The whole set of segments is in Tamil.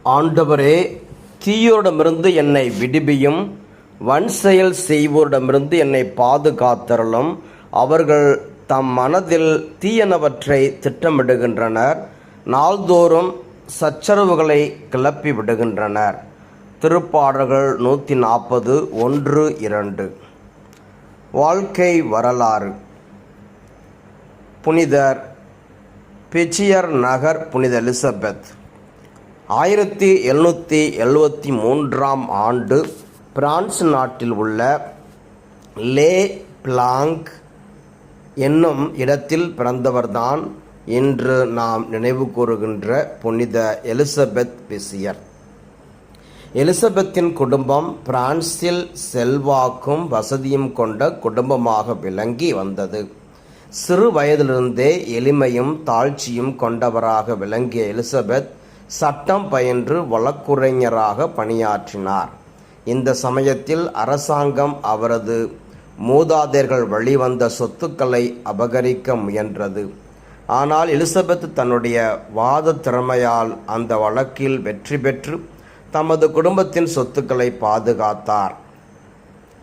ஆண்டவரே, தீயோரிடமிருந்து என்னை விடுவியும், வன்செயல் செய்வோரிடமிருந்து என்னை பாதுகாத்தருளும். அவர்கள் தம் மனதில் தீயனவற்றை திட்டமிடுகின்றனர், நாள்தோறும் சச்சரவுகளை கிளப்பி விடுகின்றனர். திருப்பாடல்கள் 140 1-2. வாழ்க்கை வரலாறு. புனிதர் பெச்சியர் நகர் புனித எலிசபெத் 1773 ஆண்டு பிரான்ஸ் நாட்டில் உள்ள லே பிளாங்க் என்னும் இடத்தில் பிறந்தவர்தான் இன்று நாம் நினைவு கூறுகின்ற புனித எலிசபெத் பெச்சியர். எலிசபெத்தின் குடும்பம் பிரான்சில் செல்வாக்கும் வசதியும் கொண்ட குடும்பமாக விளங்கி வந்தது. சிறு வயதிலிருந்தே எளிமையும் தாழ்ச்சியும் கொண்டவராக விளங்கிய எலிசபெத் சட்டம் பயின்று வழக்குரைஞராக பணியாற்றினார். இந்த சமயத்தில் அரசாங்கம் அவரது மூதாதையர்கள் வழிவந்த சொத்துக்களை அபகரிக்க முயன்றது. ஆனால் எலிசபெத் தன்னுடைய வாத திறமையால் அந்த வழக்கில் வெற்றி பெற்று தமது குடும்பத்தின் சொத்துக்களை பாதுகாத்தார்.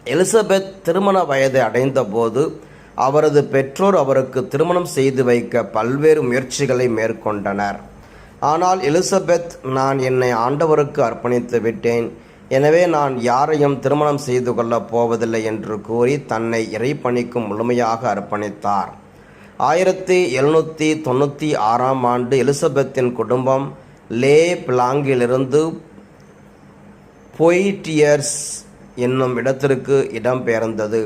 எலிசபெத் திருமண வயதை அடைந்தபோது அவரது பெற்றோர் அவருக்கு திருமணம் செய்து வைக்க பல்வேறு முயற்சிகளை மேற்கொண்டனர். ஆனால் எலிசபெத், நான் என்னை ஆண்டவருக்கு அர்ப்பணித்து விட்டேன், எனவே நான் யாரையும் திருமணம் செய்து கொள்ளப் போவதில்லை என்று கூறி தன்னை இறைப்பணிக்கு முழுமையாக அர்ப்பணித்தார். 1796 ஆண்டு எலிசபெத்தின் குடும்பம் லே பிளாங்கிலிருந்து பொய்டியர்ஸ் என்னும் இடத்திற்கு இடம்பெயர்ந்தது.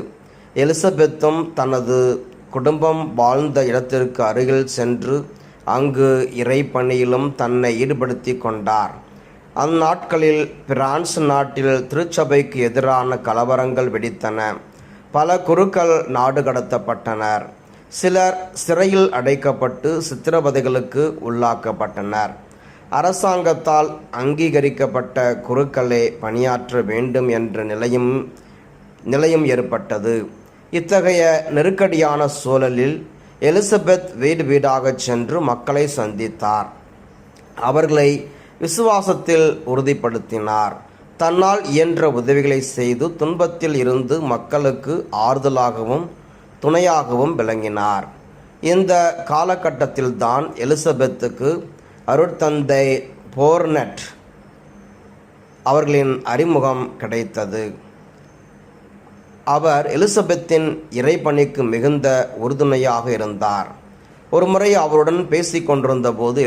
எலிசபெத்தும் தனது குடும்பம் வாழ்ந்த இடத்திற்கு அருகில் சென்று அங்கு இறைப்பணியிலும் தன்னை ஈடுபடுத்தி கொண்டார். அந்நாட்களில் பிரான்ஸ் நாட்டில் திருச்சபைக்கு எதிரான கலவரங்கள் வெடித்தன. பல குருக்கள் நாடு கடத்தப்பட்டனர். சிலர் சிறையில் அடைக்கப்பட்டு சித்திரவதைகளுக்கு உள்ளாக்கப்பட்டனர். அரசாங்கத்தால் அங்கீகரிக்கப்பட்ட குருக்களே பணியாற்ற வேண்டும் என்ற நிலையும் ஏற்பட்டது. இத்தகைய நெருக்கடியான சூழலில் எலிசபெத் வீடு வீடாக சென்று மக்களை சந்தித்தார். அவர்களை விசுவாசத்தில் உறுதிப்படுத்தினார். தன்னால் இயன்ற உதவிகளை செய்து துன்பத்தில் இருந்து மக்களுக்கு ஆறுதலாகவும் துணையாகவும் விளங்கினார். இந்த காலகட்டத்தில்தான் எலிசபெத்துக்கு அருட்தந்தை போர்னட் அவர்களின் அறிமுகம் கிடைத்தது. அவர் எலிசபெத்தின் இறைப்பணிக்கு மிகுந்த உறுதுணையாக இருந்தார். ஒருமுறை அவருடன் பேசிக் கொண்டிருந்த போது